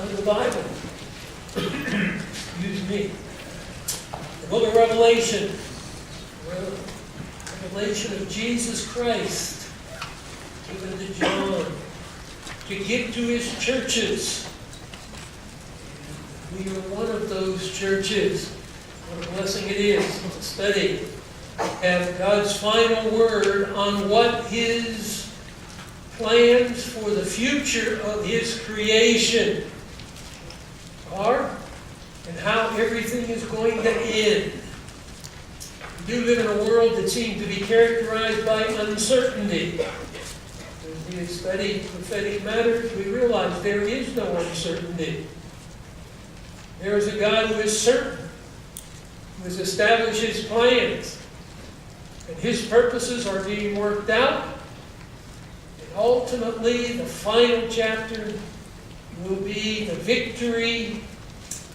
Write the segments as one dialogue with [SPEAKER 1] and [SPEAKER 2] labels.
[SPEAKER 1] of the Bible. Excuse me. The book of Revelation. Revelation of Jesus Christ, given to John, to give to his churches. We are one of those churches. What a blessing it is to study, have God's final word on what his plans for the future of his creation are and how everything is going to end. We do live in a world that seems to be characterized by uncertainty. As we study prophetic matters, we realize there is no uncertainty. There is a God who is certain, who has established his plans, and his purposes are being worked out. And ultimately, the final chapter will be the victory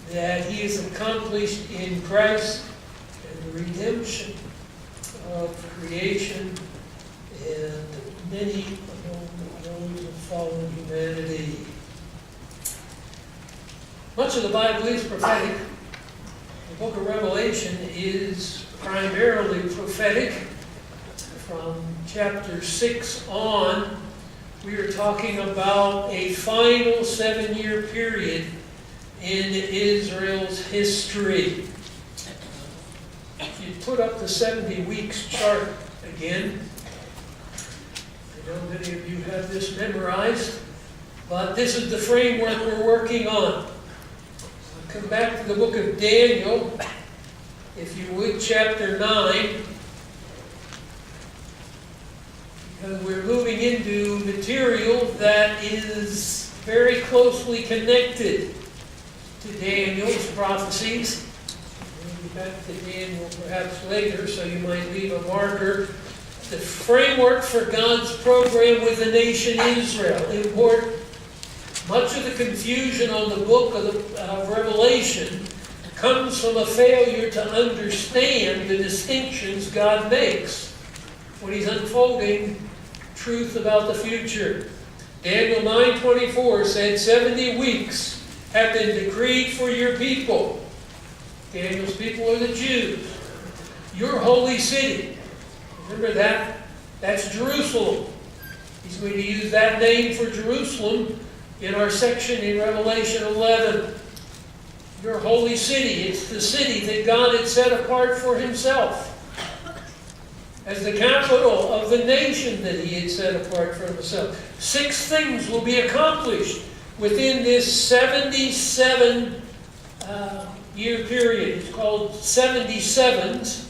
[SPEAKER 1] that he has accomplished in Christ and the redemption of creation and many among those of fallen humanity. Much of the Bible is prophetic. The book of Revelation is primarily prophetic. From chapter 6 on, we are talking about a final 7-year period in Israel's history. If you put up the 70 weeks chart again, I know many of you have this memorized, but this is the framework we're working on. I'll come back to the book of Daniel, if you would, chapter 9. Because we're moving into material that is very closely connected to Daniel's prophecies. We'll get back to Daniel perhaps later, so you might leave a marker. The framework for God's program with the nation Israel. Important. Much of the confusion on the book of Revelation comes from a failure to understand the distinctions God makes when he's unfolding truth about the future. Daniel 9:24 said, 70 weeks have been decreed for your people. Daniel's people are the Jews. Your holy city. Remember that? That's Jerusalem. He's going to use that name for Jerusalem in our section in Revelation 11. Your holy city. It's the city that God had set apart for himself as the capital of the nation that he had set apart for himself. 6 things will be accomplished within this 77-year period. It's called 77s.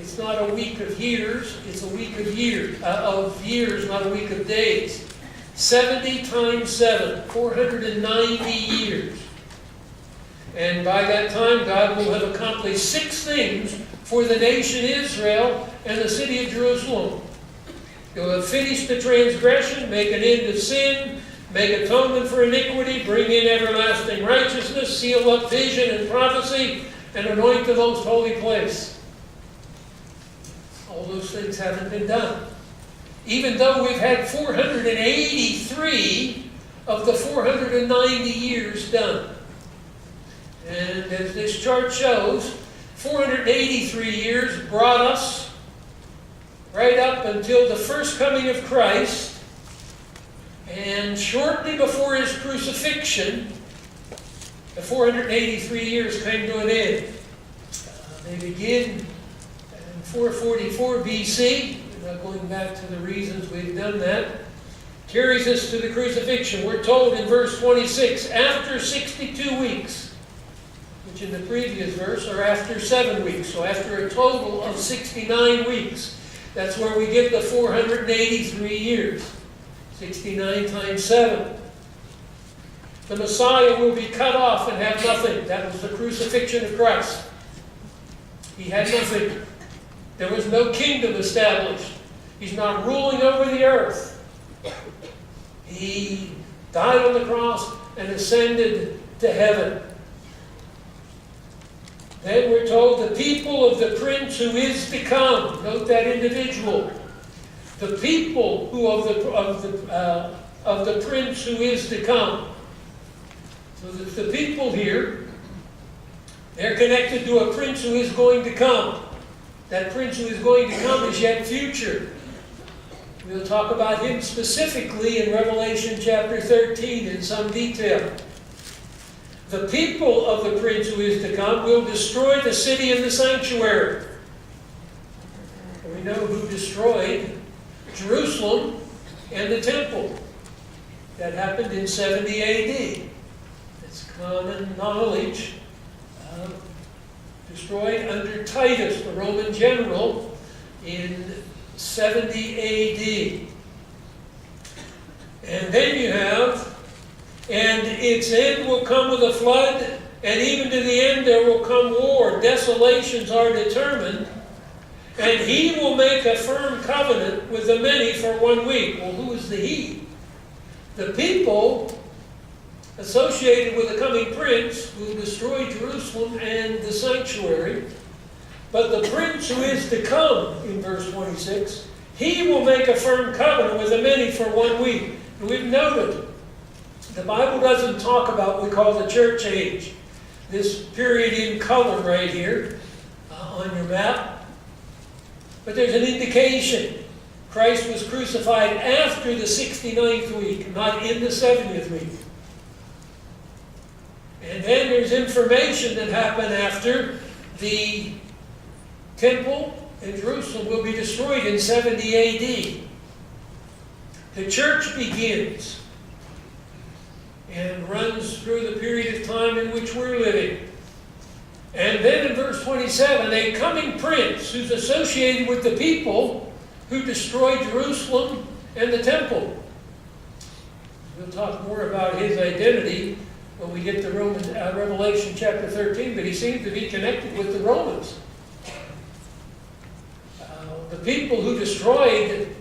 [SPEAKER 1] It's not a week of years. It's a week of years, not a week of days. 70 times 7, 490 years. And by that time, God will have accomplished 6 things for the nation Israel and the city of Jerusalem. He'll have finished the transgression, make an end of sin, make atonement for iniquity, bring in everlasting righteousness, seal up vision and prophecy, and anoint the most holy place. All those things haven't been done. Even though we've had 483 of the 490 years done. And as this chart shows, 483 years brought us right up until the first coming of Christ. And shortly before his crucifixion, the 483 years came to an end. They begin in 444 BC. We're not going back to the reasons we've done that. Carries us to the crucifixion. We're told in verse 26, after 62 weeks, which in the previous verse are after 7 weeks. So after a total of 69 weeks, that's where we get the 483 years. 69 times 7. The Messiah will be cut off and have nothing. That was the crucifixion of Christ. He had nothing. There was no kingdom established. He's not ruling over the earth. He died on the cross and ascended to heaven. Then we're told the people of the prince who is to come. Note that individual. The people who of the prince who is to come. So that the people here, they're connected to a prince who is going to come. That prince who is going to come is yet future. We'll talk about him specifically in Revelation chapter 13 in some detail. The people of the prince who is to come will destroy the city and the sanctuary. We know who destroyed Jerusalem and the temple. That happened in 70 A.D. It's common knowledge. Destroyed under Titus, the Roman general, in 70 A.D. And then you have, and its end will come with a flood, and even to the end there will come war. Desolations are determined, and he will make a firm covenant with the many for 1 week. Well, who is the he? The people associated with the coming prince who destroyed Jerusalem and the sanctuary. But the prince who is to come, in verse 26, he will make a firm covenant with the many for 1 week. And we've noted, the Bible doesn't talk about what we call the church age. This period in color right here on your map. But there's an indication. Christ was crucified after the 69th week, not in the 70th week. And then there's information that happened after the temple in Jerusalem will be destroyed in 70 A.D. The church begins and runs through the period of time in which we're living. And then in verse 27, a coming prince who's associated with the people who destroyed Jerusalem and the temple. We'll talk more about his identity when we get to Revelation chapter 13, but he seems to be connected with the Romans. The people who destroyed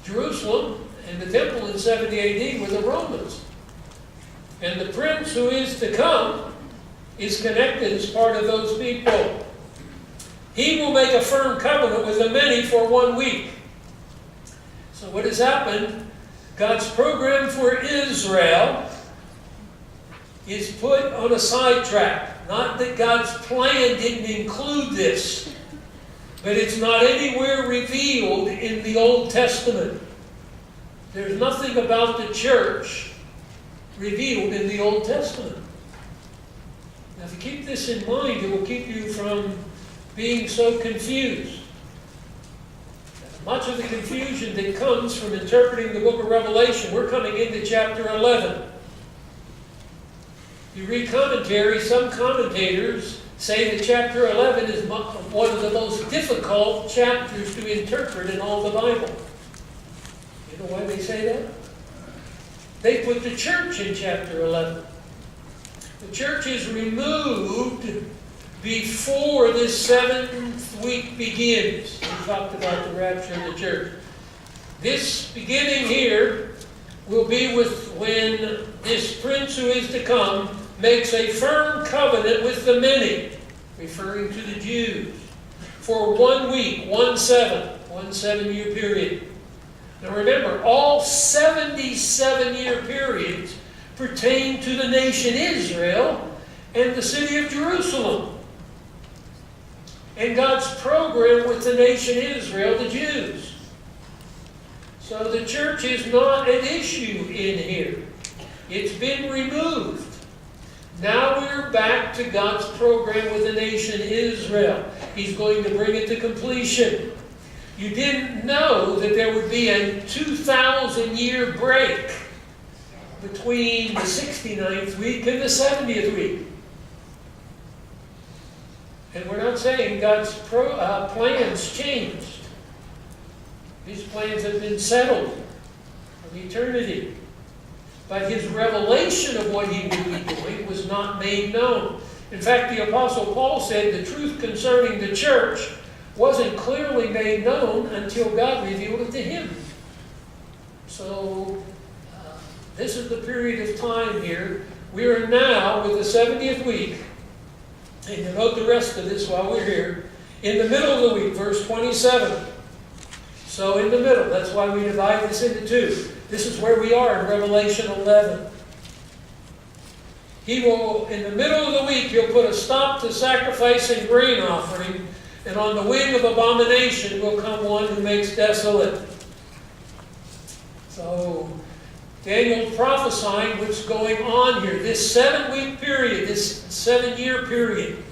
[SPEAKER 1] Jerusalem and the temple in 70 A.D. were the Romans. And the prince who is to come is connected as part of those people. He will make a firm covenant with the many for 1 week. So what has happened? God's program for Israel is put on a sidetrack. Not that God's plan didn't include this, but it's not anywhere revealed in the Old Testament. There's nothing about the church revealed in the Old Testament. Now, if you keep this in mind, it will keep you from being so confused. Much of the confusion that comes from interpreting the book of Revelation, we're coming into chapter 11. You read commentary, some commentators say that chapter 11 is one of the most difficult chapters to interpret in all the Bible. You know why they say that? They put the church in chapter 11. The church is removed before this 7th week begins. We talked about the rapture of the church. This beginning here will be with when this prince who is to come makes a firm covenant with the many, referring to the Jews, for 1 week, 1/7 year period. Now remember, all 77-year periods pertain to the nation Israel and the city of Jerusalem. And God's program with the nation Israel, the Jews. So the church is not an issue in here. It's been removed. Now we're back to God's program with the nation Israel. He's going to bring it to completion. You didn't know that there would be a 2,000-year break between the 69th week and the 70th week. And we're not saying God's plans changed. His plans have been settled from eternity. But his revelation of what he would be doing was not made known. In fact, the Apostle Paul said the truth concerning the church wasn't clearly made known until God revealed it to him. So, this is the period of time here. We are now with the 70th week. And you note the rest of this while we're here. In the middle of the week, verse 27. So in the middle, that's why we divide this into two. This is where we are in Revelation 11. He will, in the middle of the week, he'll put a stop to sacrifice and grain offering, and on the wing of abomination will come one who makes desolate. So, Daniel's prophesying what's going on here. This 7-week period, this 7-year period,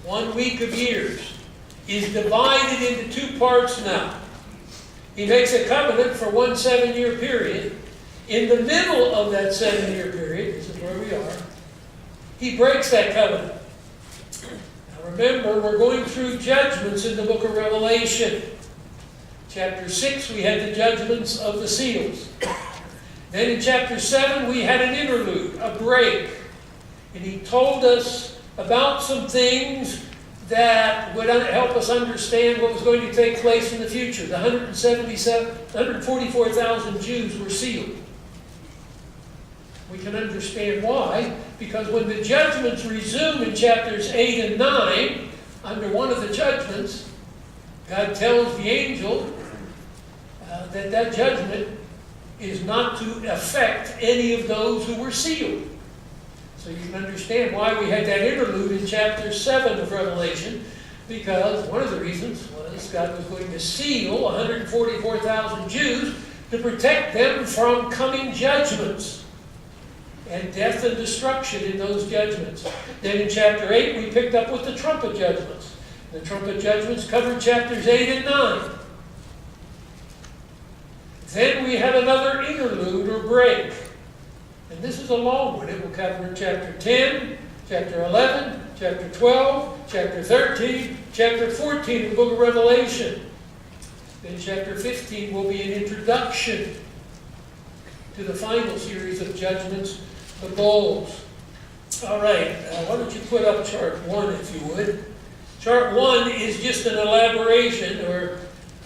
[SPEAKER 1] 1 week of years, is divided into 2 parts now. He makes a covenant for one 7-year period. In the middle of that 7-year period, this is where we are, he breaks that covenant. Now remember, we're going through judgments in the book of Revelation. Chapter 6, we had the judgments of the seals. Then in chapter 7, we had an interlude, a break. And he told us about some things that would help us understand what was going to take place in the future. The 144,000 Jews were sealed. We can understand why, because when the judgments resume in chapters 8 and 9, under one of the judgments, God tells the angel that judgment is not to affect any of those who were sealed. So you can understand why we had that interlude in chapter 7 of Revelation, because one of the reasons was God was going to seal 144,000 Jews to protect them from coming judgments and death and destruction in those judgments. Then in chapter 8, we picked up with the Trumpet Judgments. The Trumpet Judgments covered chapters 8 and 9. Then we had another interlude or break. And this is a long one. It will cover chapter 10, chapter 11, chapter 12, chapter 13, chapter 14 of the book of Revelation. Then chapter 15 will be an introduction to the final series of judgments, the bowls. All right, why don't you put up chart 1 if you would. Chart 1 is just an elaboration or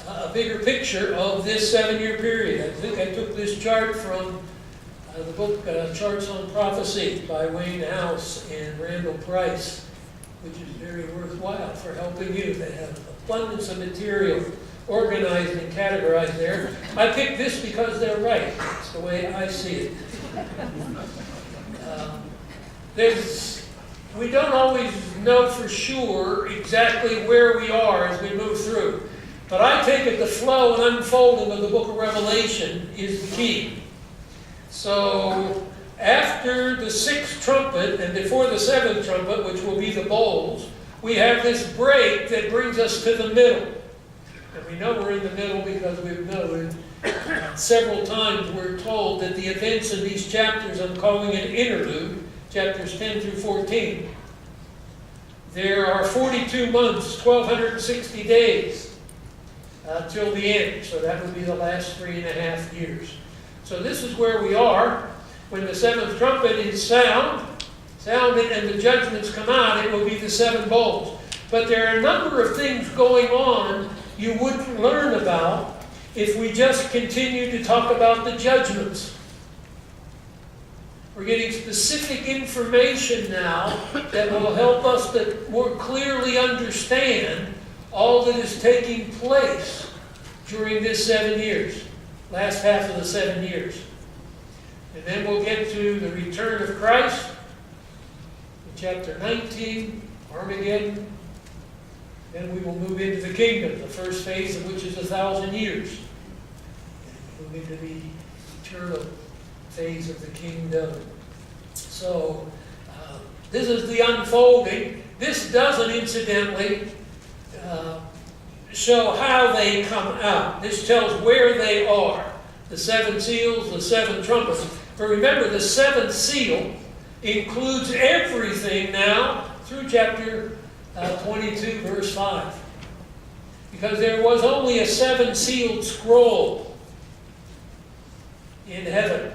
[SPEAKER 1] a bigger picture of this 7-year period. I think I took this chart from the book Charts on Prophecy by Wayne House and Randall Price, which is very worthwhile for helping you. They have abundance of material organized and categorized there. I picked this because they're right. It's the way I see it. We don't always know for sure exactly where we are as we move through. But I take it the flow and unfolding of the book of Revelation is the key. So, after the 6th trumpet and before the 7th trumpet, which will be the bowls, we have this break that brings us to the middle. And we know we're in the middle because we've noted several times we're told that the events in these chapters, I'm calling an interlude, chapters 10 through 14, there are 42 months, 1,260 days till the end. So that would be the last 3.5 years. So this is where we are. When the 7th trumpet is sounded and the judgments come out, it will be the 7 bowls. But there are a number of things going on you wouldn't learn about if we just continue to talk about the judgments. We're getting specific information now that will help us to more clearly understand all that is taking place during this 7 years, last half of the 7 years. And then we'll get to the return of Christ in chapter 19, Armageddon. Then we will move into the kingdom, the first phase of which is 1,000 years. And move into the eternal phase of the kingdom. So, this is the unfolding. This doesn't, incidentally, show how they come out. This tells where they are. The 7 seals, the 7 trumpets. But remember, the 7th seal includes everything now through chapter 22, verse 5. Because there was only a 7-sealed scroll in heaven,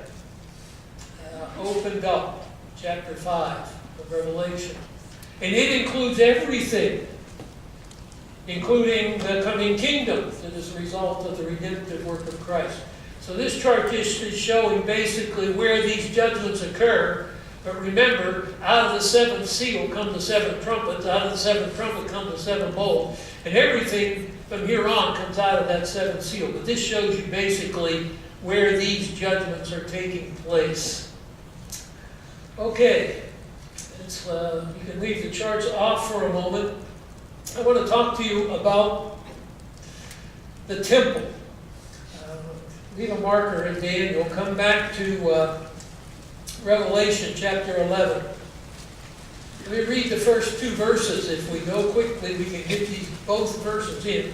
[SPEAKER 1] opened up, chapter 5 of Revelation. And it includes everything, including the coming kingdom that is a result of the redemptive work of Christ. So this chart just is showing basically where these judgments occur. But remember, out of the 7th seal come the 7 trumpets. Out of the 7th trumpet come the 7 bowls. And everything from here on comes out of that 7th seal. But this shows you basically where these judgments are taking place. Okay, You can leave the charts off for a moment. I want to talk to you about the temple. Leave a marker in Daniel. Come back to Revelation chapter 11. Let me read the first two verses. If we go quickly, we can get these both verses in.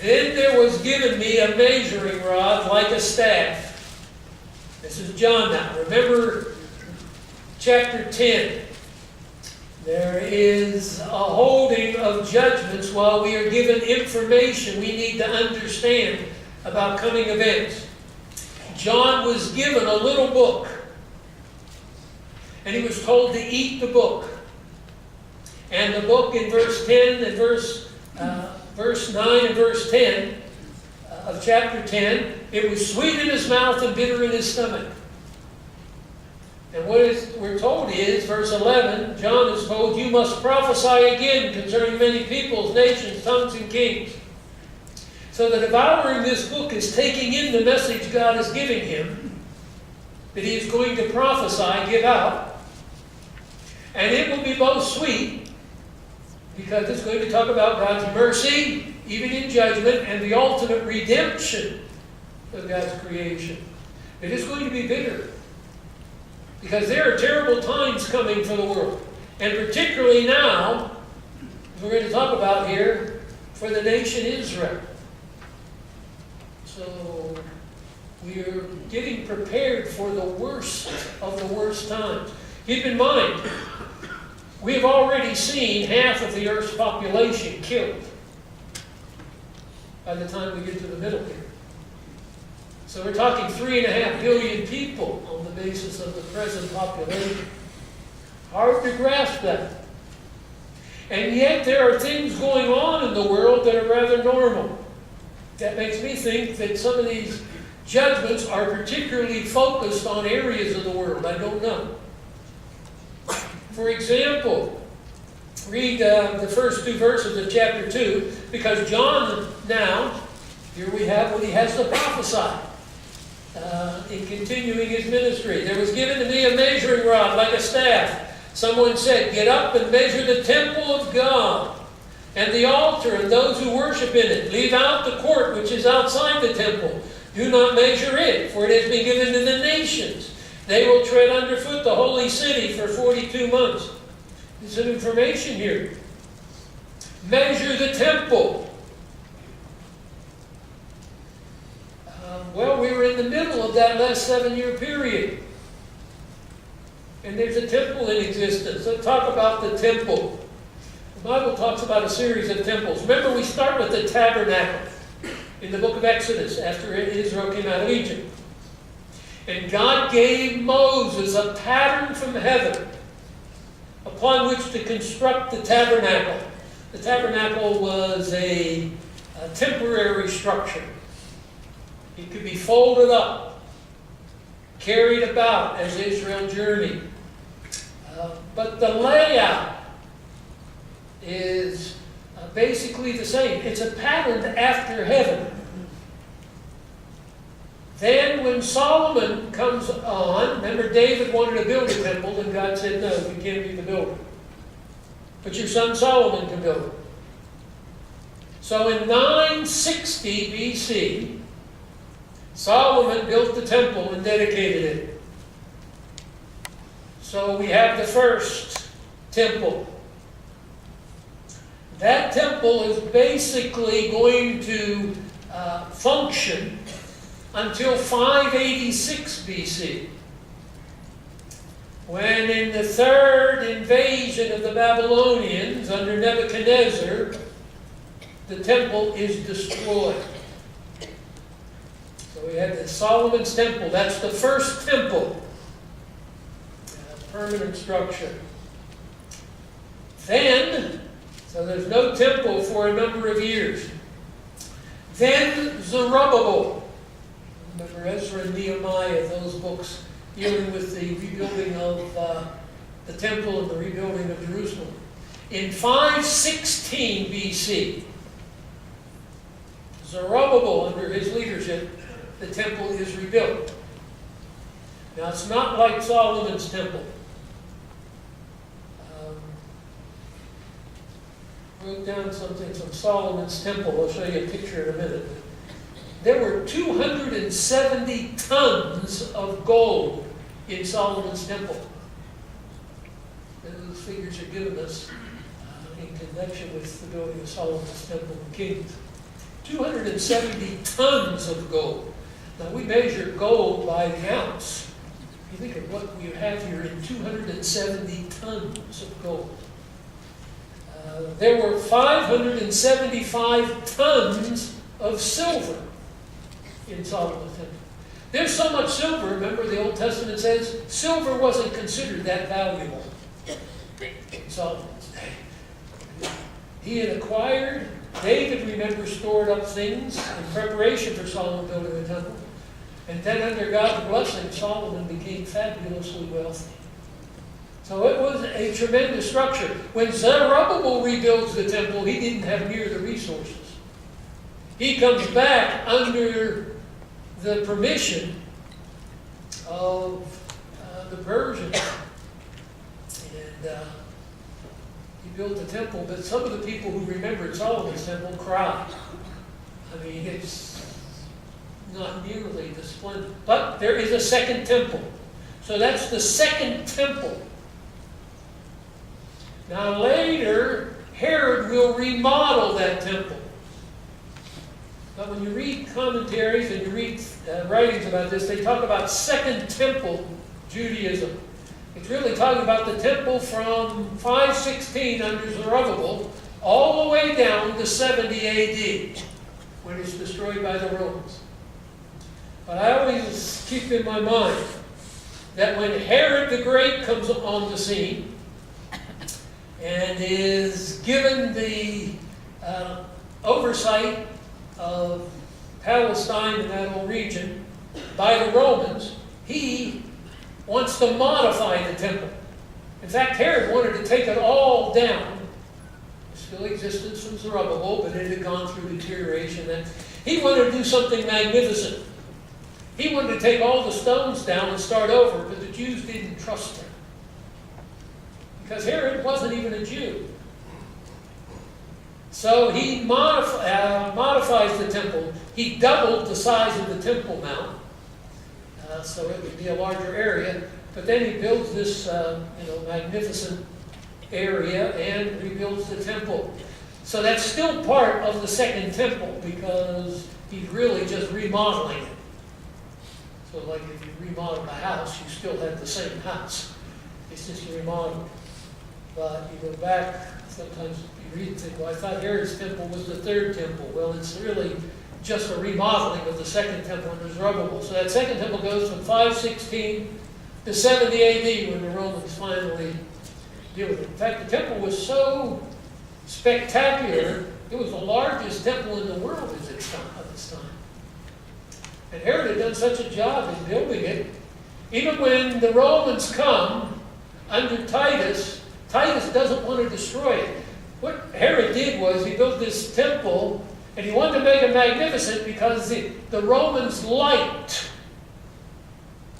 [SPEAKER 1] Then there was given me a measuring rod like a staff. This is John now. Remember chapter 10. There is a holding of judgments while we are given information we need to understand about coming events. John was given a little book, and he was told to eat the book. And the book in verse 10 and verse 9 and verse 10 of chapter 10, it was sweet in his mouth and bitter in his stomach. And what we're told is, verse 11, John is told, you must prophesy again concerning many peoples, nations, tongues, and kings. So the devouring this book is taking in the message God is giving him, that he is going to prophesy, give out. And it will be both sweet, because it's going to talk about God's mercy, even in judgment, and the ultimate redemption of God's creation. It is going to be bitter, because there are terrible times coming for the world. And particularly now, as we're going to talk about here, for the nation Israel. So we are getting prepared for the worst of the worst times. Keep in mind, we have already seen half of the earth's population killed by the time we get to the middle here. So we're talking 3.5 billion people on the basis of the present population. Hard to grasp that. And yet there are things going on in the world that are rather normal. That makes me think that some of these judgments are particularly focused on areas of the world. I don't know. For example, read the first two verses of chapter 2, because John now, here we have what he has to prophesy in continuing his ministry. There was given to me a measuring rod like a staff. Someone said, get up and measure the temple of God and the altar and those who worship in it. Leave out the court which is outside the temple. Do not measure it, for it has been given to the nations. They will tread underfoot the holy city for 42 months. There's some information here. Measure the temple. Well, we were in the middle of that last 7-year period. And there's a temple in existence. Let's talk about the temple. The Bible talks about a series of temples. Remember, we start with the tabernacle in the book of Exodus after Israel came out of Egypt. And God gave Moses a pattern from heaven upon which to construct the tabernacle. The tabernacle was a temporary structure. It could be folded up, carried about as Israel journeyed. But the layout is basically the same. It's a pattern after heaven. Then when Solomon comes on, remember David wanted to build a temple, and God said, no, you can't be the builder. But your son Solomon can build it. So in 960 BC, Solomon built the temple and dedicated it. So we have the first temple. That temple is basically going to function until 586 BC, when in the third invasion of the Babylonians under Nebuchadnezzar, the temple is destroyed. So we had the Solomon's temple. That's the first temple. Permanent structure. Then, so there's no temple for a number of years. Then Zerubbabel. Remember Ezra and Nehemiah, those books dealing with the rebuilding of the temple and the rebuilding of Jerusalem. In 516 BC, Zerubbabel, under his leadership, the temple is rebuilt. Now, it's not like Solomon's temple. Wrote down something from Solomon's temple. I'll show you a picture in a minute. There were 270 tons of gold in Solomon's temple. Those figures are given us in connection with the building of Solomon's temple in Kings. 270 tons of gold. Now, we measure gold by the ounce. You think of what we have here in 270 tons of gold. There were 575 tons of silver in Solomon's temple. There's so much silver, remember the Old Testament says, silver wasn't considered that valuable in Solomon's day. He had acquired, David, remember, stored up things in preparation for Solomon building the temple. And then under God's blessing, Solomon became fabulously wealthy. So it was a tremendous structure. When Zerubbabel rebuilds the temple, he didn't have near the resources. He comes back under the permission of the Persians. And he built the temple, but some of the people who remembered Solomon's temple cried. I mean, it's not nearly the splendor. But there is a second temple. So that's the second temple. Now later, Herod will remodel that temple. But when you read commentaries and you read writings about this, they talk about Second Temple Judaism. It's really talking about the temple from 516 under Zerubbabel all the way down to 70 AD, when it's destroyed by the Romans. But I always keep in my mind that when Herod the Great comes on the scene and is given the oversight of Palestine and that whole region by the Romans, he wants to modify the temple. In fact, Herod wanted to take it all down. It still existed from Zerubbabel, but it had gone through deterioration. And he wanted to do something magnificent. He wanted to take all the stones down and start over, but the Jews didn't trust him. Because Herod wasn't even a Jew. So he modifies the temple. He doubled the size of the Temple Mount, so it would be a larger area. But then he builds this magnificent area and rebuilds the temple. So that's still part of the Second Temple because he's really just remodeling it. So like if you remodel a house, you still have the same house. It's just a remodel. But you go back, sometimes you read and think, well, I thought Herod's temple was the third temple. Well, it's really just a remodeling of the second temple under Zerubbabel. So that second temple goes from 516 to 70 AD when the Romans finally deal with it. In fact, the temple was so spectacular, it was the largest temple in the world at this time. And Herod had done such a job in building it. Even when the Romans come under Titus, Titus doesn't want to destroy it. What Herod did was he built this temple, and he wanted to make it magnificent because the Romans liked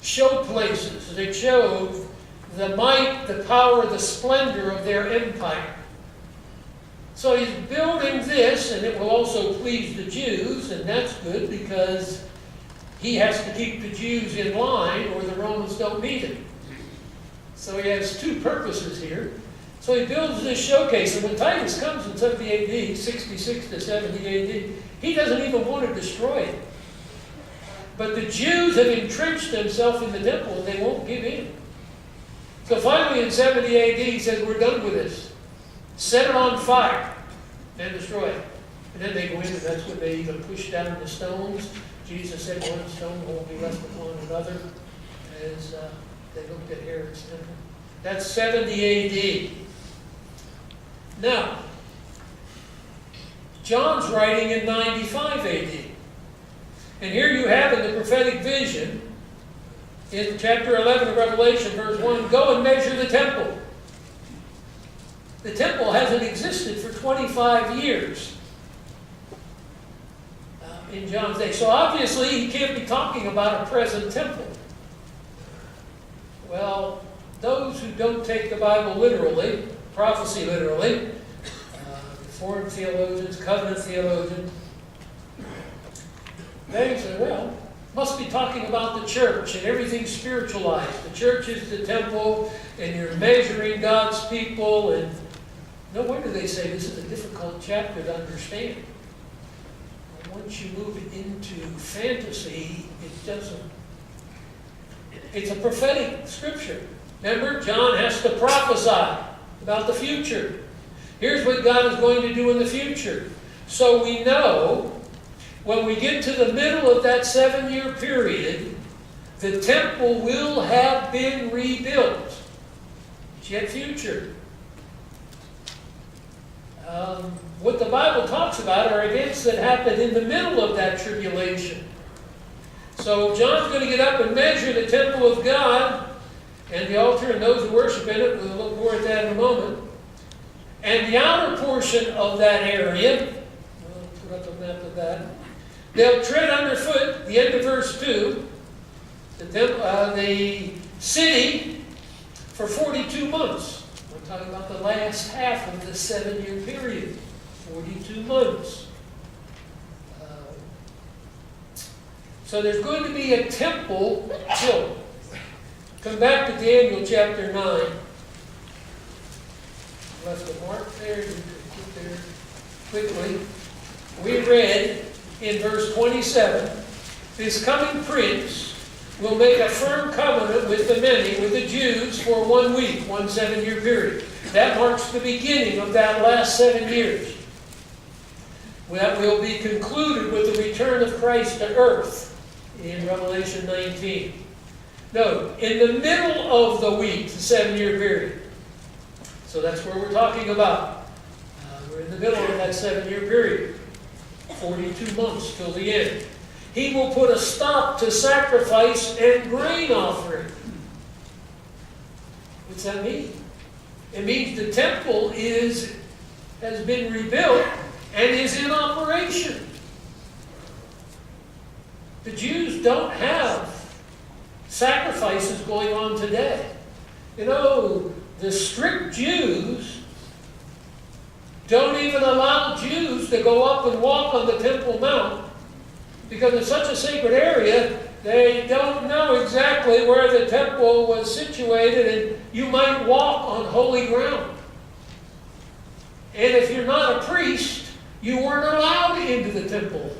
[SPEAKER 1] showplaces. They showed the might, the power, the splendor of their empire. So he's building this, and it will also please the Jews, and that's good because he has to keep the Jews in line or the Romans don't need him. So he has two purposes here. So he builds this showcase, and when Titus comes in 70 AD, 66 to 70 AD, he doesn't even want to destroy it. But the Jews have entrenched themselves in the temple, and they won't give in. So finally in 70 AD, he says, we're done with this. Set it on fire and destroy it. And then they go in, and that's when they even push down the stones. Jesus said one stone will be left upon another as they looked at Herod's temple. That's 70 AD. Now, John's writing in 95 AD. And here you have in the prophetic vision, in chapter 11 of Revelation, verse 1, go and measure the temple. The temple hasn't existed for 25 years in John's day. So obviously he can't be talking about a present temple. who don't take the Bible literally, prophecy literally, Reformed theologians, covenant theologians, they say, well, must be talking about the church and everything's spiritualized. The church is the temple and you're measuring God's people, and no wonder they say this is a difficult chapter to understand. Once you move into fantasy, it doesn't. It's a prophetic scripture. Remember, John has to prophesy about the future. Here's what God is going to do in the future. So we know when we get to the middle of that 7-year period, the temple will have been rebuilt. It's yet future. What the Bible talks about are events that happen in the middle of that tribulation. So John's going to get up and measure the temple of God and the altar and those who worship in it. We'll look more at that in a moment. And the outer portion of that area, we'll put up a map of that. They'll tread underfoot, the end of verse 2, the city for 42 months. We're talking about the last half of the 7-year period. 42 months. So there's going to be a temple built. Come back to Daniel chapter 9. Left a mark there. You can get there quickly. We read in verse 27, this coming prince will make a firm covenant with the many, with the Jews, for 1 week, 1 7-year period. That marks the beginning of that last 7 years. That will be concluded with the return of Christ to earth in Revelation 19. No, in the middle of the week, the 7-year period. So that's where we're talking about. We're in the middle of that 7-year period. 42 months till the end. He will put a stop to sacrifice and grain offering. What's that mean? It means the temple has been rebuilt and is in operation. The Jews don't have sacrifices going on today. You know, the strict Jews don't even allow Jews to go up and walk on the Temple Mount because it's such a sacred area, they don't know exactly where the temple was situated, and you might walk on holy ground. And if you're not a priest, you weren't allowed into the temple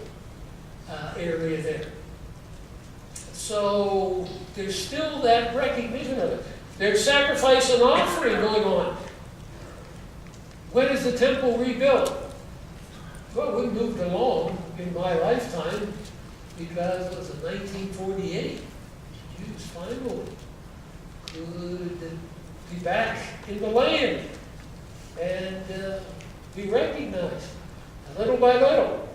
[SPEAKER 1] area there. So there's still that recognition of it. There's sacrifice and offering going on. When is the temple rebuilt? Well, we moved along in my lifetime because it was in 1948. Jews finally could be back in the land and be recognized little by little.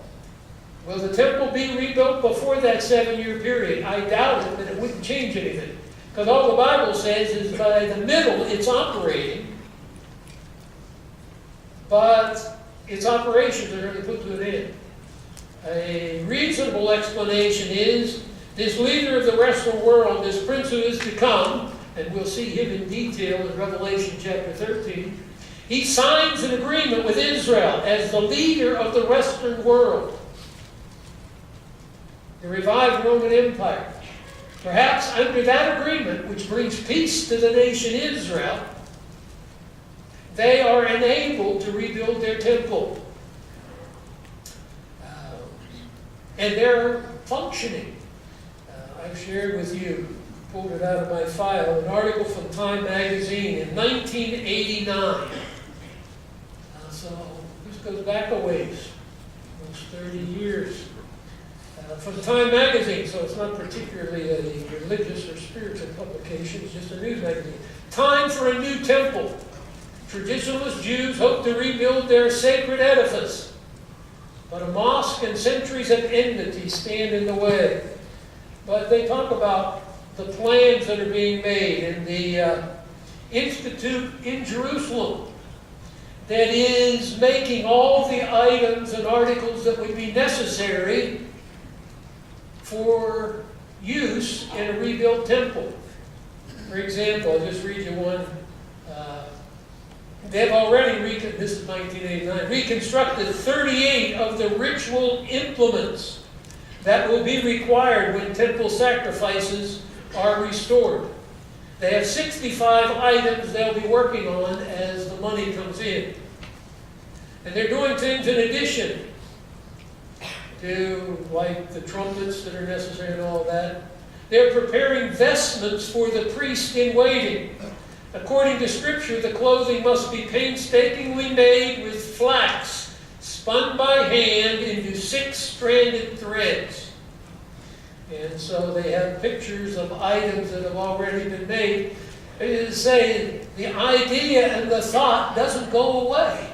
[SPEAKER 1] Will the temple be rebuilt before that 7-year period? I doubt it, but it wouldn't change anything. Because all the Bible says is by the middle it's operating, but its operations are going to put to an end. A reasonable explanation is this leader of the Western world, this prince who is to come, and we'll see him in detail in Revelation chapter 13, he signs an agreement with Israel as the leader of the Western world, the revived Roman Empire. Perhaps under that agreement, which brings peace to the nation Israel, they are enabled to rebuild their temple. And they're functioning. I've shared with you, pulled it out of my file, an article from Time magazine in 1989. So this goes back a ways, almost 30 years. From Time magazine, so it's not particularly a religious or spiritual publication, it's just a news magazine. Time for a new temple. Traditionalist Jews hope to rebuild their sacred edifice, but a mosque and centuries of enmity stand in the way. But they talk about the plans that are being made in the Institute in Jerusalem that is making all the items and articles that would be necessary for use in a rebuilt temple. For example, I'll just read you one They've already, this is 1989, reconstructed 38 of the ritual implements that will be required when temple sacrifices are restored. They have 65 items they'll be working on as the money comes in. And they're doing things in addition to, like the trumpets that are necessary and all that. They're preparing vestments for the priest in waiting. According to Scripture, the clothing must be painstakingly made with flax, spun by hand into 6-stranded threads. And so they have pictures of items that have already been made. It is saying the idea and the thought doesn't go away.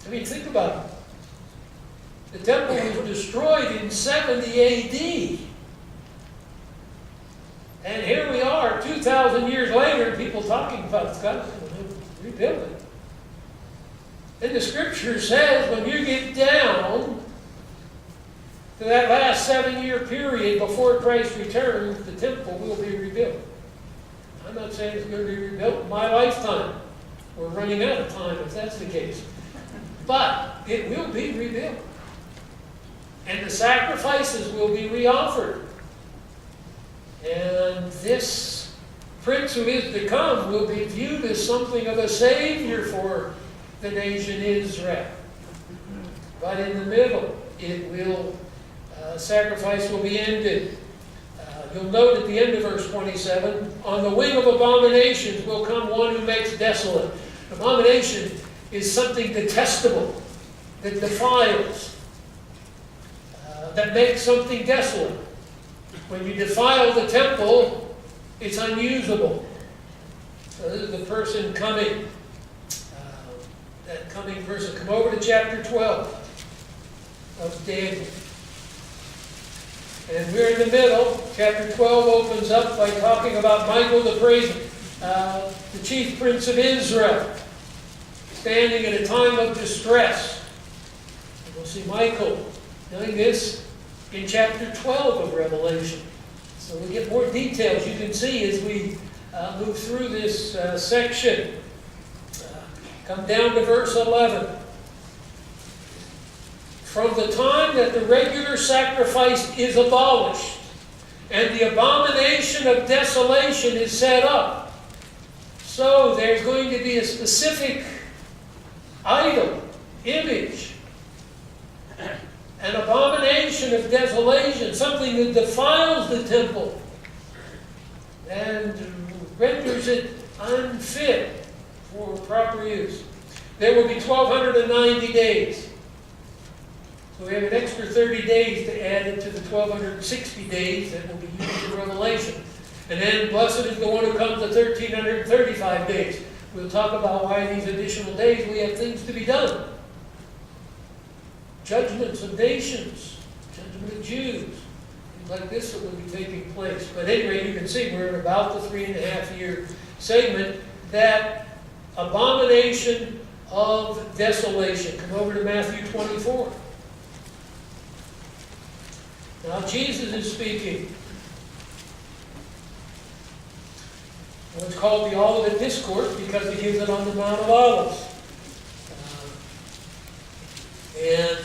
[SPEAKER 1] I mean, think about it. The temple was destroyed in 70 A.D. And here we are, 2,000 years later, people talking about God's going to rebuild it. And the Scripture says when you get down to that last 7-year period before Christ returns, the temple will be rebuilt. I'm not saying it's going to be rebuilt in my lifetime. We're running out of time if that's the case. But it will be rebuilt. And the sacrifices will be reoffered. And this Prince who is to come will be viewed as something of a Savior for the nation Israel. But in the middle, it will, sacrifice will be ended. You'll note at the end of verse 27, on the wing of abominations will come one who makes desolate. Abomination is something detestable, that defiles, that makes something desolate. When you defile the temple, it's unusable. So this is the person coming. That coming person. Come over to chapter 12 of Daniel. And we're in the middle. Chapter 12 opens up by talking about Michael the Brazen, the chief prince of Israel, standing at a time of distress. And we'll see Michael doing this in chapter 12 of Revelation. So we get more details you can see as we move through this section. Come down to verse 11. From the time that the regular sacrifice is abolished and the abomination of desolation is set up, so there's going to be a specific idol, image, an abomination of desolation, something that defiles the temple and renders it unfit for proper use. There will be 1,290 days. So we have an extra 30 days to add into the 1,260 days that will be used in Revelation. And then blessed is the one who comes to 1,335 days. We'll talk about why these additional days we have things to be done. Judgments of nations, judgment of Jews, things like this that will be taking place. But anyway, you can see we're in about the 3.5-year segment, that abomination of desolation. Come over to Matthew 24. Now Jesus is speaking. Well, it's called the Olivet Discourse because he gives it on the Mount of Olives. And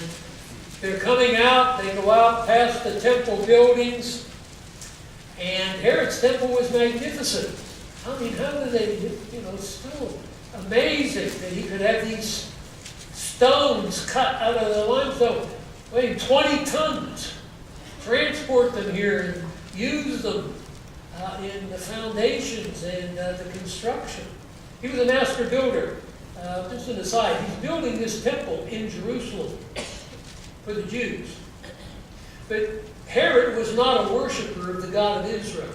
[SPEAKER 1] they're coming out, they go out past the temple buildings, and Herod's temple was magnificent. I mean, how do they, still amazing that he could have these stones cut out of the limestone, weighing 20 tons, transport them here and use them in the foundations and the construction. He was a master builder. Just an aside, he's building this temple in Jerusalem for the Jews. But Herod was not a worshiper of the God of Israel.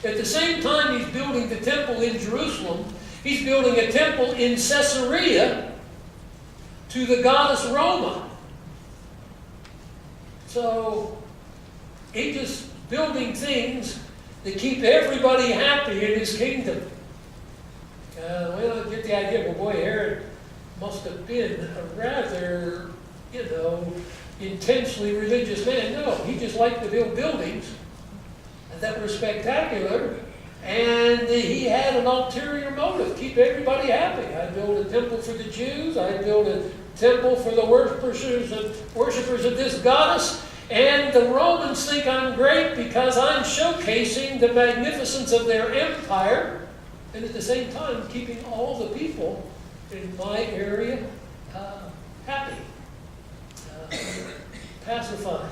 [SPEAKER 1] At the same time he's building the temple in Jerusalem, he's building a temple in Caesarea to the goddess Roma. So he's just building things that keep everybody happy in his kingdom. Well, I get the idea, well, boy, Herod must have been a rather, intensely religious man. No, he just liked to build buildings that were spectacular And he had an ulterior motive, keep everybody happy. I build a temple for the Jews. I build a temple for the worshippers of this goddess. And the Romans think I'm great because I'm showcasing the magnificence of their empire, and at the same time keeping all the people in my area happy, pacified.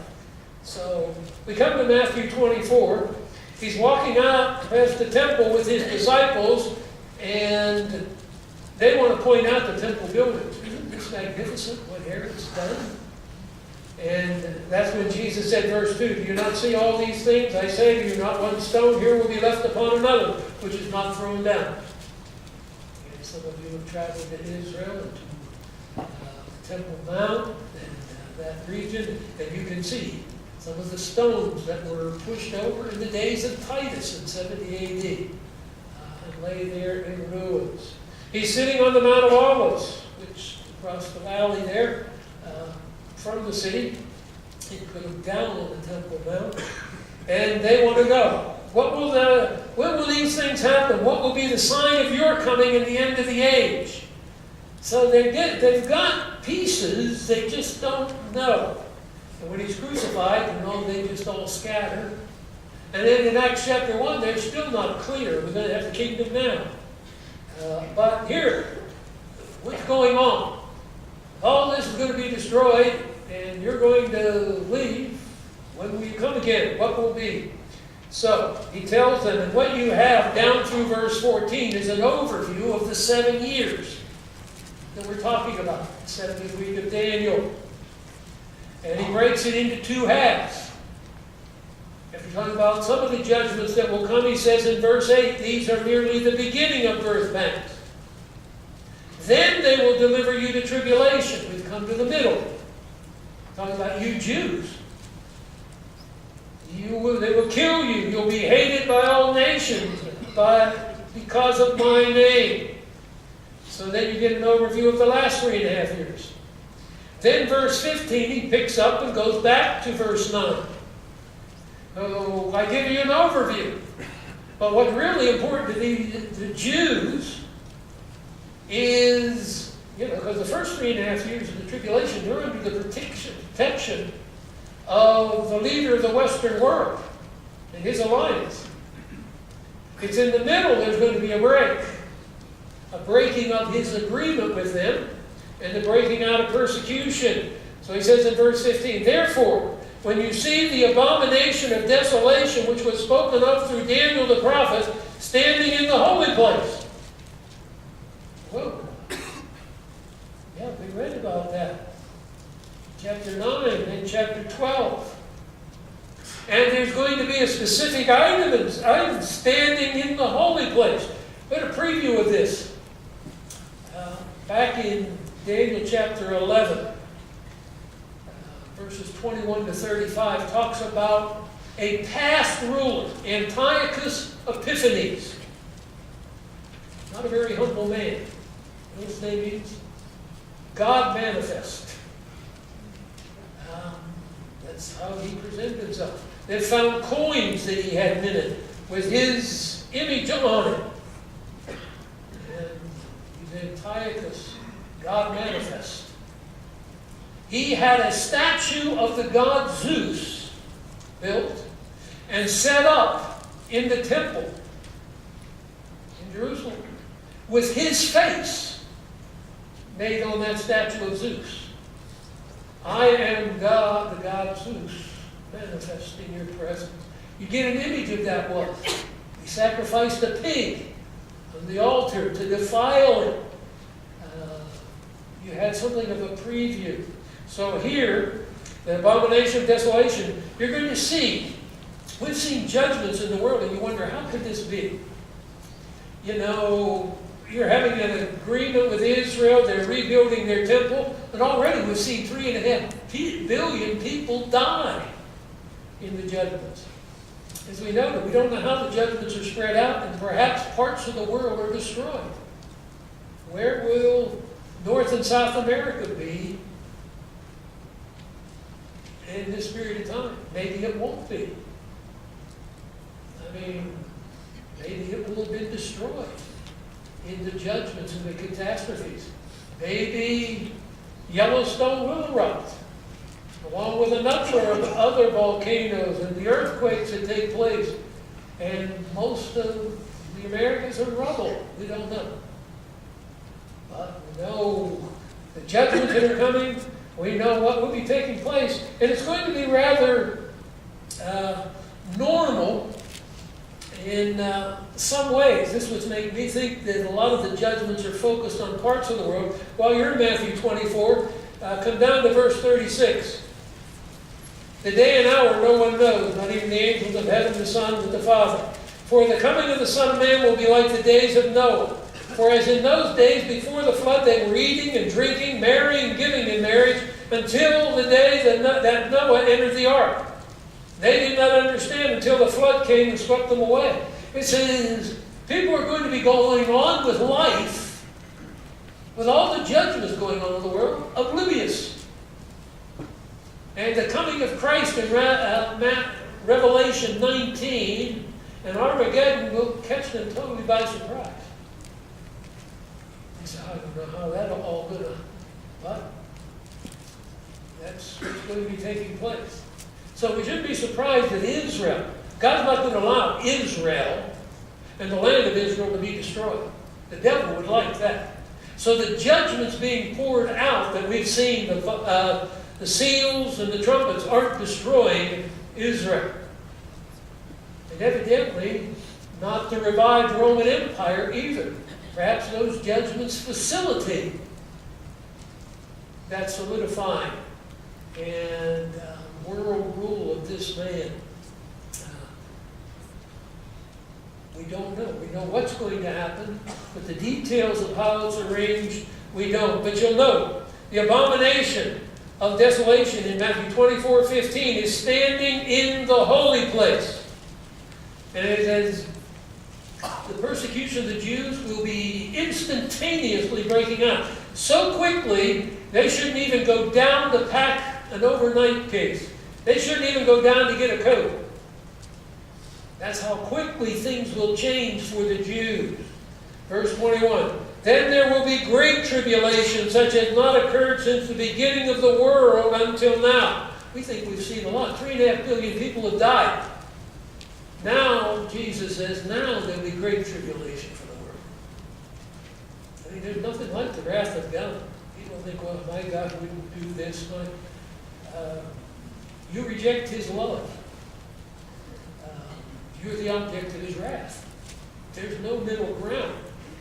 [SPEAKER 1] So we come to Matthew 24. He's walking out past the temple with his disciples, and they want to point out the temple buildings. Isn't this magnificent what Herod's done? And that's when Jesus said, verse 2, do you not see all these things? I say to you, not one stone here will be left upon another, which is not thrown down. And some of you have traveled to Israel and to Temple Mount and that region, and you can see some of the stones that were pushed over in the days of Titus in 70 A.D. And lay there in ruins. He's sitting on the Mount of Olives, which across the valley there, from the city. You could look down on the Temple Mount. And they want to go. When will these things happen? What will be the sign of your coming in the end of the age? So they've got pieces, they just don't know. And when he's crucified, they just all scatter. And then in Acts chapter 1, they're still not clear. We're going to have the kingdom now. But here, what's going on? All this is going to be destroyed, and you're going to leave. When will you come again? What will be? So, he tells them, and what you have down through verse 14 is an overview of the 7 years that we're talking about, the 70th week of Daniel. And he breaks it into 2 halves. If you're talking about some of the judgments that will come, he says in verse 8, these are merely the beginning of birth pangs. Then they will deliver you to tribulation. We've come to the middle. Talking about you Jews. They will kill you. You'll be hated by all nations because of my name. So then you get an overview of the last 3.5 years. Then verse 15, he picks up and goes back to verse 9. So I give you an overview. But what's really important to the Jews is, because the first 3.5 years of the tribulation, they're under the protection of the leader of the Western world and his alliance. It's in the middle there's going to be a breaking of his agreement with them, and the breaking out of persecution. So he says in verse 15, therefore, when you see the abomination of desolation, which was spoken of through Daniel the prophet, standing in the holy place. Whoa. Yeah, we read about that. Chapter 9 and chapter 12. And there's going to be a specific item standing in the holy place. We had a preview of this back in Daniel chapter 11. Verses 21 to 35 talks about a past ruler, Antiochus Epiphanes. Not a very humble man. You know what his name means? God manifest. That's how he presented himself. They found coins that he had minted with his image on it. And he's Antiochus, God manifest. He had a statue of the god Zeus built and set up in the temple in Jerusalem with his face made on that statue of Zeus. I am God, the god Zeus, manifest in your presence. You get an image of that one. He sacrificed a pig on the altar to defile it. You had something of a preview. So here, the abomination of desolation, you're going to see, we've seen judgments in the world, and you wonder, how could this be? You're having an agreement with Israel, they're rebuilding their temple, and already we've seen 3.5 billion people die in the judgments. As we noted, we don't know how the judgments are spread out, and perhaps parts of the world are destroyed. Where will North and South America be in this period of time? Maybe it won't be. Maybe it will have been destroyed in the judgments and the catastrophes. Maybe Yellowstone will erupt, along with a number of other volcanoes and the earthquakes that take place. And most of the Americas are rubble. We don't know. But we know the judgments that are coming. We know what will be taking place. And it's going to be rather normal in some ways. This would make me think that a lot of the judgments are focused on parts of the world. While you're in Matthew 24, come down to verse 36. The day and hour no one knows, not even the angels of heaven, the Son, but the Father. For the coming of the Son of Man will be like the days of Noah. For as in those days before the flood they were eating and drinking, marrying, giving in marriage, until the day that Noah entered the ark. They did not understand until the flood came and swept them away. It says people are going to be going on with life, with all the judgments going on in the world, oblivious. And the coming of Christ in Revelation 19 and Armageddon will catch them totally by surprise. They say, I don't know how that'll all going to, but that's what's going to be taking place. So we shouldn't be surprised that Israel, God's not going to allow Israel and the land of Israel to be destroyed. The devil would like that. So the judgments being poured out that we've seen, the seals and the trumpets aren't destroying Israel. And evidently not the revived Roman Empire either. Perhaps those judgments facilitate that solidifying and world rule of this man. We don't know. We know what's going to happen, but the details of how it's arranged, we don't. But you'll note, the abomination of desolation in Matthew 24:15 is standing in the holy place. And it says, the persecution of the Jews will be instantaneously breaking out. So quickly, they shouldn't even go down to pack an overnight case. They shouldn't even go down to get a coat. That's how quickly things will change for the Jews. Verse 21. Then there will be great tribulation, such as not occurred since the beginning of the world until now. We think we've seen a lot. 3.5 billion people have died. Now, Jesus says, now there'll be great tribulation for the world. I mean, there's nothing like the wrath of God. People think, well, my God wouldn't do this. You reject His love. You're the object of His wrath. There's no middle ground.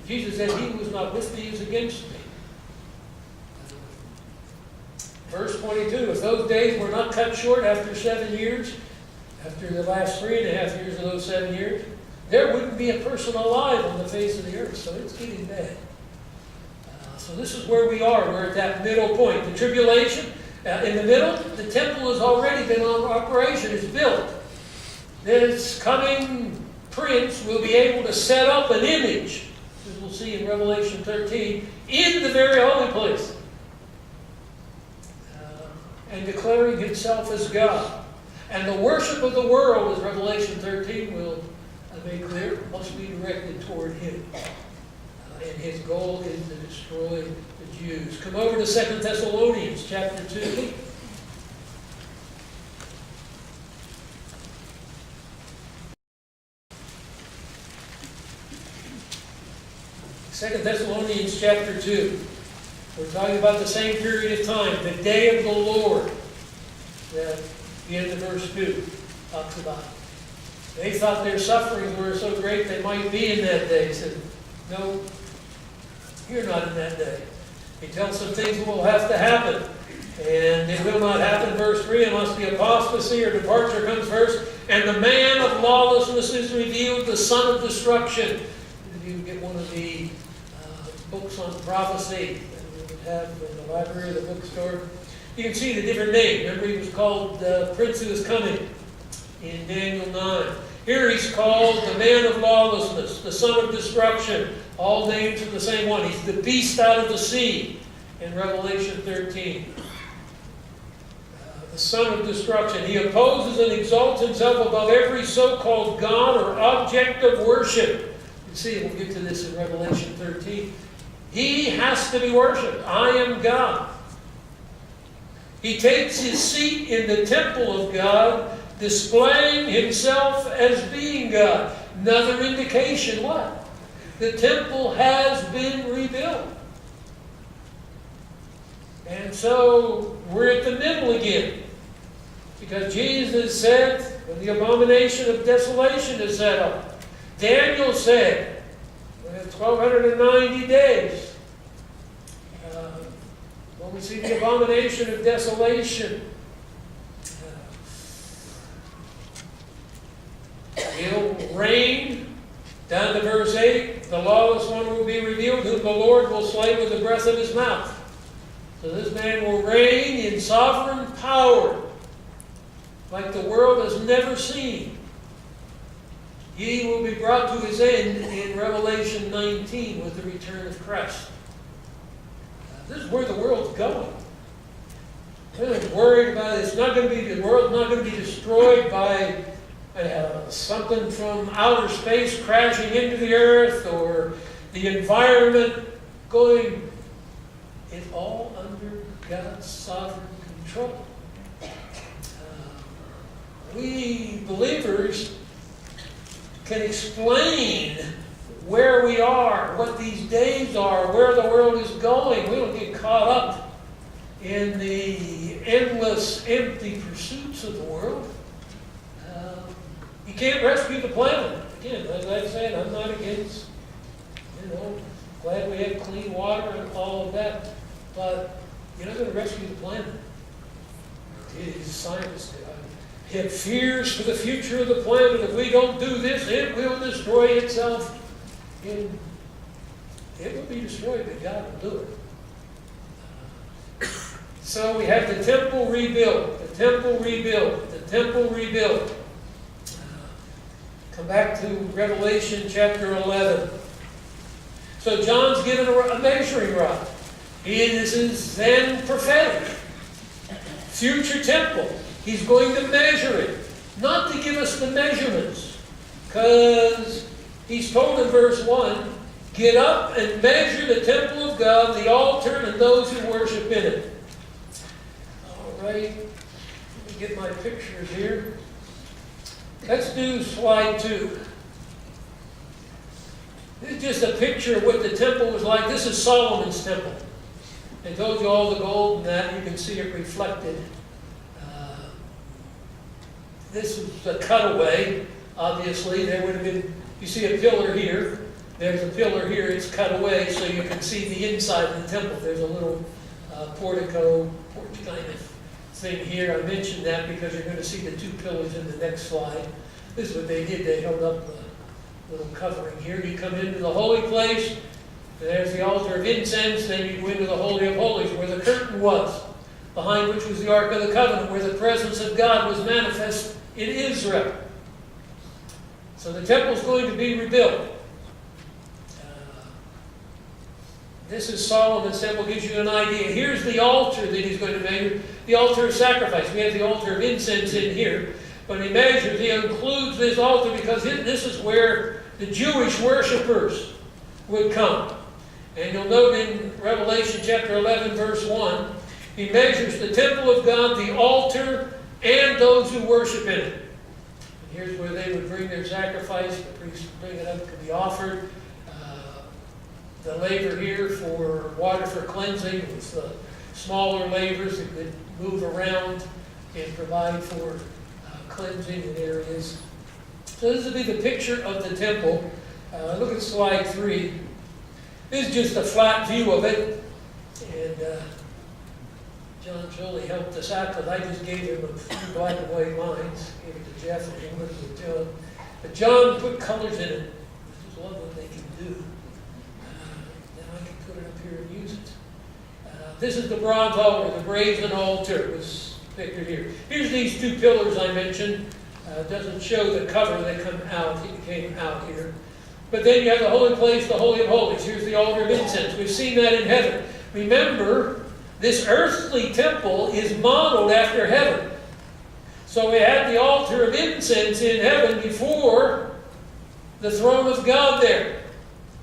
[SPEAKER 1] Jesus said, he who was not with me is against me. Verse 22, if those days were not cut short after 7 years, after the last 3.5 years of those 7 years, there wouldn't be a person alive on the face of the earth. So it's getting bad. So this is where we are. We're at that middle point. The tribulation, in the middle, the temple has already been on operation. It's built. This coming prince will be able to set up an image, as we'll see in Revelation 13, in the very holy place. And declaring himself as God. And the worship of the world, as Revelation 13 will make clear, must be directed toward him. And his goal is to destroy the Jews. Come over to 2 Thessalonians chapter 2. Second Thessalonians chapter 2. We're talking about the same period of time, the day of the Lord, that the end of verse 2 talks about. They thought their sufferings were so great they might be in that day. He said, no, you're not in that day. He tells some things will have to happen. And it will not happen, verse 3, unless the apostasy or departure comes first. And the man of lawlessness is revealed, the son of destruction. If you get one of the books on prophecy that we would have in the library or the bookstore, you can see the different names. Remember, he was called the Prince Who Is Coming in Daniel 9. Here he's called the man of lawlessness, the son of destruction. All names are the same one. He's the beast out of the sea in Revelation 13. The son of destruction. He opposes and exalts himself above every so-called God or object of worship, You see, we'll get to this in Revelation 13. He has to be worshipped. I am God. He takes his seat in the temple of God, displaying himself as being God. Another indication, what? The temple has been rebuilt. And so we're at the middle again. Because Jesus said, when the abomination of desolation is set up, Daniel said, 1,290 days. When we see the abomination of desolation, he'll reign. Down to verse 8, the lawless one will be revealed, whom the Lord will slay with the breath of his mouth. So this man will reign in sovereign power, like the world has never seen. He will be brought to his end in Revelation 19 with the return of Christ. This is where the world's going. We're not worried about it. It's not going to be, the world's not going to be destroyed by something from outer space crashing into the earth or the environment going. It's all under God's sovereign control. We believers can explain where we are, what these days are, where the world is going. We don't get caught up in the endless, empty pursuits of the world. You can't rescue the planet. Again, as I said, I'm not against, glad we have clean water and all of that, but you're not going to rescue the planet. Scientists have fears for the future of the planet. If we don't do this, it will destroy itself. And it will be destroyed, but God will do it. So we have the temple rebuilt, the temple rebuilt, the temple rebuilt. Come back to Revelation chapter 11. So John's given a measuring rod. This is then prophetic. Future temple. He's going to measure it. Not to give us the measurements. Because he's told in verse 1, get up and measure the temple of God, the altar, and those who worship in it. All right. Let me get my pictures here. Let's do slide 2. This is just a picture of what the temple was like. This is Solomon's temple. I told you all the gold and that. You can see it reflected. This is a cutaway. Obviously, there would have been, you see a pillar here. There's a pillar here. It's cut away so you can see the inside of the temple. There's a little portico, porch kind of thing here. I mentioned that because you're going to see the 2 pillars in the next slide. This is what they did. They held up a little covering here. You come into the holy place. There's the altar of incense. Then you go into the Holy of Holies where the curtain was, behind which was the Ark of the Covenant, where the presence of God was manifest in Israel. So the temple's going to be rebuilt. This is Solomon's temple, gives you an idea. Here's the altar that he's going to measure. The altar of sacrifice. We have the altar of incense in here. When he measures, he includes this altar because this is where the Jewish worshipers would come. And you'll note in Revelation chapter 11, verse 1, he measures the temple of God, the altar, and those who worship in it. And here's where they would bring their sacrifice. The priest would bring it up to be offered. The laver here for water for cleansing was the smaller lavers that could move around and provide for cleansing in areas. So this would be the picture of the temple. Look at slide 3. This is just a flat view of it. And John Jolie helped us out because I just gave him a few black and white lines. Gave it to Jeff and he looked at John. But John put colors in it. I just love what they can do. Put it up here and use it. This is the bronze altar, the brazen altar was pictured here. Here's these 2 pillars I mentioned. It doesn't show the cover that came out here. But then you have the holy place, the Holy of Holies. Here's the altar of incense. We've seen that in heaven. Remember, this earthly temple is modeled after heaven. So we had the altar of incense in heaven before the throne of God there,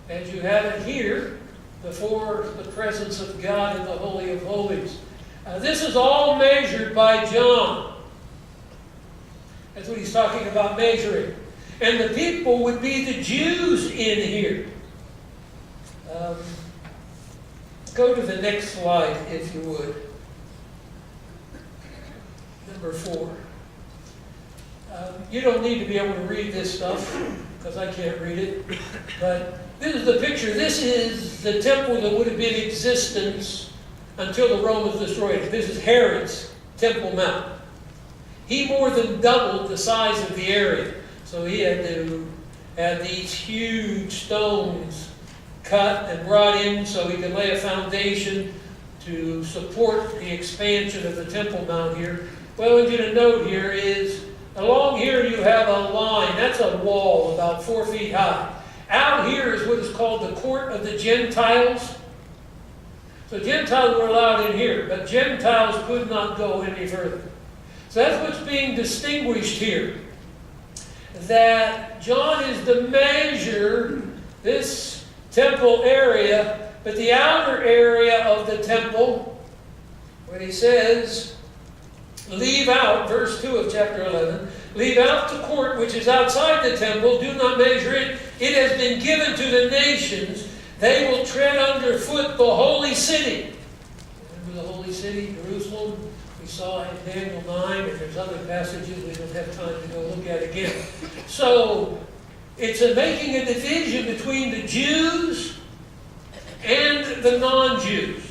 [SPEAKER 1] as you have it here, before the presence of God in the Holy of Holies. This is all measured by John. That's what he's talking about, measuring. And the people would be the Jews in here. Go to the next slide, if you would. Number 4. You don't need to be able to read this stuff, because I can't read it. But this is the picture. This is the temple that would have been in existence until the Romans destroyed it. This is Herod's Temple Mount. He more than doubled the size of the area. So he had to have these huge stones cut and brought in so he could lay a foundation to support the expansion of the Temple Mount here. What I want you to note here is, along here you have a line. That's a wall about 4 feet high. Out here is what is called the court of the Gentiles. So Gentiles were allowed in here, but Gentiles could not go any further. So that's what's being distinguished here. That John is to measure this temple area, but the outer area of the temple, when he says, leave out, verse 2 of chapter 11, leave out the court which is outside the temple, do not measure it. It has been given to the nations. They will tread underfoot the holy city. Remember the holy city, Jerusalem? We saw in Daniel 9, and there's other passages we don't have time to go look at again. So, it's making a division between the Jews and the non-Jews.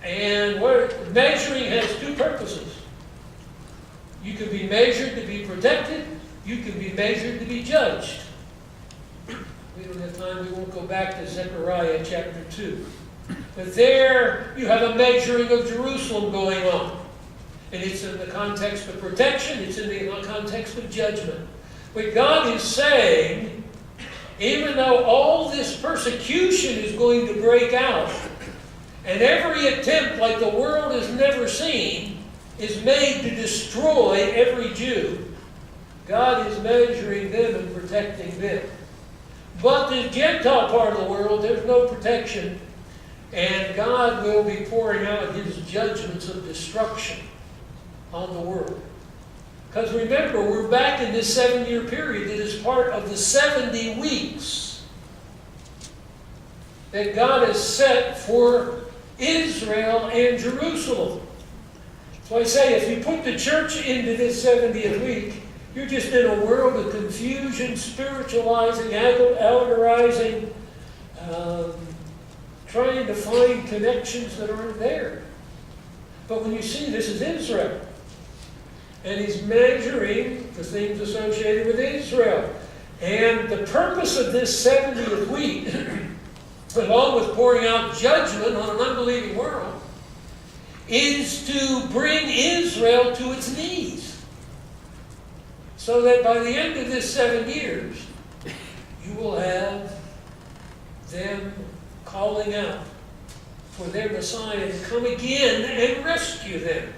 [SPEAKER 1] And measuring has 2 purposes. You can be measured to be protected. You can be measured to be judged. We don't have time. We won't go back to Zechariah chapter 2. But there you have a measuring of Jerusalem going on. And it's in the context of protection. It's in the context of judgment. But God is saying, even though all this persecution is going to break out, and every attempt like the world has never seen is made to destroy every Jew, God is measuring them and protecting them. But the Gentile part of the world, there's no protection. And God will be pouring out His judgments of destruction on the world. Because remember, we're back in this 7-year period that is part of the 70 weeks that God has set for Israel and Jerusalem. So I say, if you put the church into this 70th week, you're just in a world of confusion, spiritualizing, allegorizing, trying to find connections that aren't there. But when you see this is Israel, and He's measuring the things associated with Israel. And the purpose of this 70th week, along with pouring out judgment on an unbelieving world, is to bring Israel to its knees. So that by the end of this 7 years, you will have them calling out for their Messiah to come again and rescue them.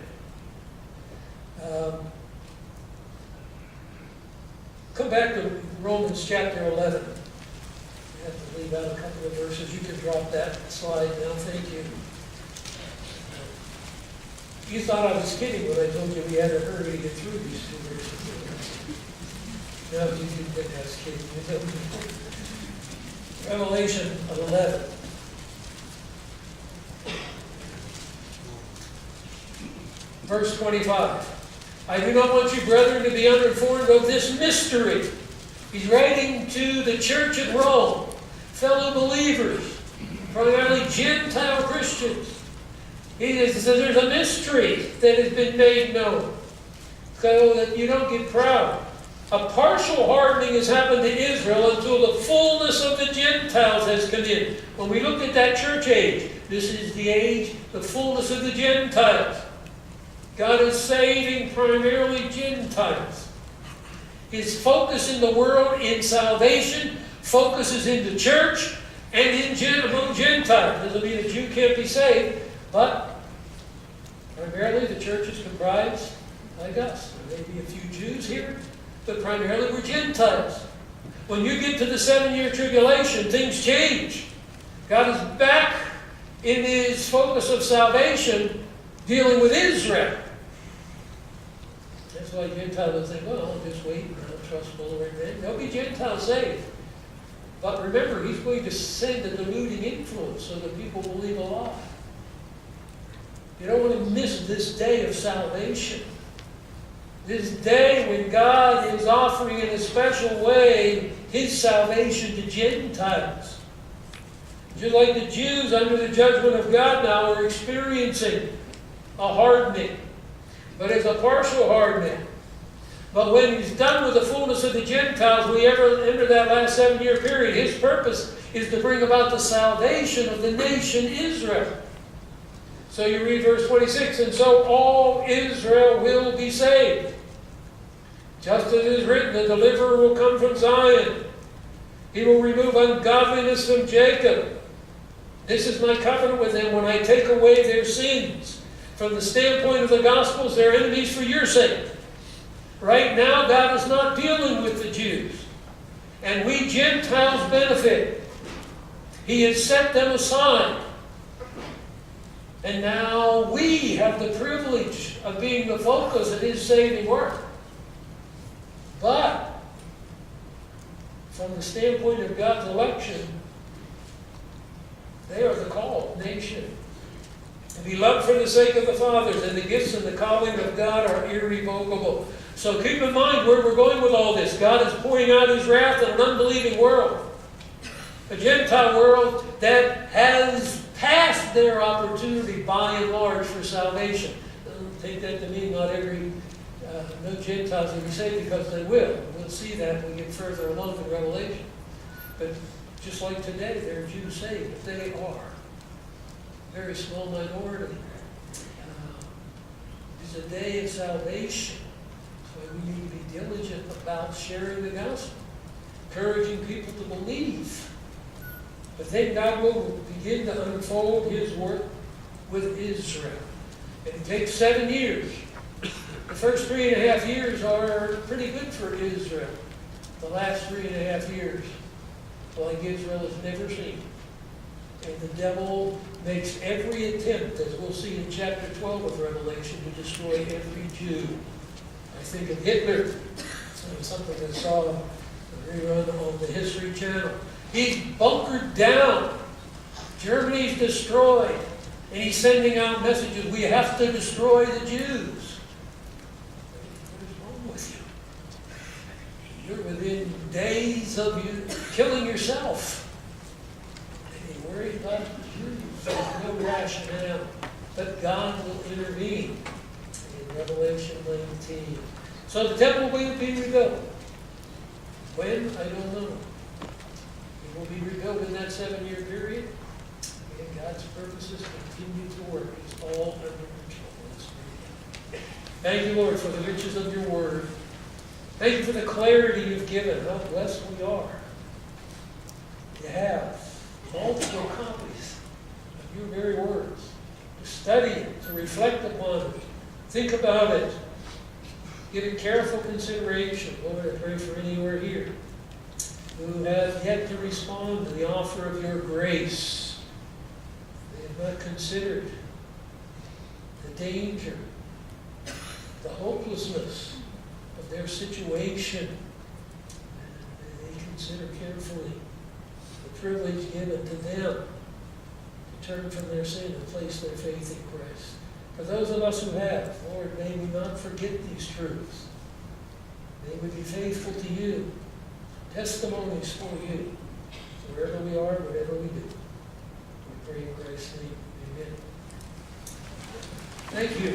[SPEAKER 1] Come back to Romans chapter 11. I have to leave out a couple of verses. You can drop that slide now. Thank you. You thought I was kidding when I told you we had to hurry to get through these 2 verses. No, you didn't think I was kidding. Revelation 11. Verse 25. I do not want you, brethren, to be uninformed of this mystery. He's writing to the church at Rome, fellow believers, primarily Gentile Christians. He says there's a mystery that has been made known, so that you don't get proud. A partial hardening has happened to Israel until the fullness of the Gentiles has come in. When we look at that church age, this is the age, the fullness of the Gentiles. God is saving primarily Gentiles. His focus in the world, in salvation, focuses in the church and among Gentiles. Doesn't mean a Jew can't be saved, but primarily the church is comprised like us. There may be a few Jews here, but primarily were Gentiles. When you get to the 7-year tribulation, things change. God is back in his focus of salvation, dealing with Israel. That's why Gentiles will think, well, I'll just wait and I'll trust the Lord then. There'll be Gentiles saved. But remember, he's going to send a deluding influence so that people believe a lie. You don't want to miss this day of salvation. This day when God is offering in a special way his salvation to Gentiles. Just like the Jews under the judgment of God now are experiencing a hardening. But it's a partial hardening. But when he's done with the fullness of the Gentiles, we ever enter that last 7-year period, his purpose is to bring about the salvation of the nation Israel. So you read verse 26, and so all Israel will be saved. Just as it is written, the deliverer will come from Zion. He will remove ungodliness from Jacob. This is my covenant with them when I take away their sins. From the standpoint of the Gospels, they're enemies for your sake. Right now, God is not dealing with the Jews. And we Gentiles benefit. He has set them aside. And now we have the privilege of being the focus of his saving work. But, from the standpoint of God's election, they are the called nation. To be loved for the sake of the fathers, and the gifts and the calling of God are irrevocable. So keep in mind where we're going with all this. God is pouring out his wrath on an unbelieving world. A Gentile world that has passed their opportunity by and large for salvation. Don't take that to mean not every, no Gentiles will be saved, because they will. We'll see that when we get further along in Revelation. But just like today, there are Jews saved. But they are a very small minority. It's a day of salvation. So we need to be diligent about sharing the gospel, encouraging people to believe. But then God will begin to unfold his work with Israel. And it takes 7 years. The first 3.5 years are pretty good for Israel. The last 3.5 years, like Israel has never seen. And the devil makes every attempt, as we'll see in chapter 12 of Revelation, to destroy every Jew. I think of Hitler, something I saw a rerun on the History Channel. He's bunkered down. Germany's destroyed. And he's sending out messages, we have to destroy the Jews. What is wrong with you? You're within days of you killing yourself. And you're worried about the Jews. There's no rationale. But God will intervene in Revelation 19. So the temple will be rebuilt. When? I don't know. It will be rebuilt in that 7-year period. And God's purposes continue to work. It's all under control. Thank you, Lord, for the riches of your word. Thank you for the clarity you've given. How blessed we are. You have multiple copies of your very words. To study it, to reflect upon it, think about it, give it careful consideration. Lord, I pray for any who are here who have yet to respond to the offer of your grace. They have not considered the danger, the hopelessness of their situation. And they consider carefully the privilege given to them to turn from their sin and place their faith in Christ. For those of us who have, Lord, may we not forget these truths. May we be faithful to you, testimonies for you, wherever we are, whatever we do. We pray in Christ's name. Amen. Thank you.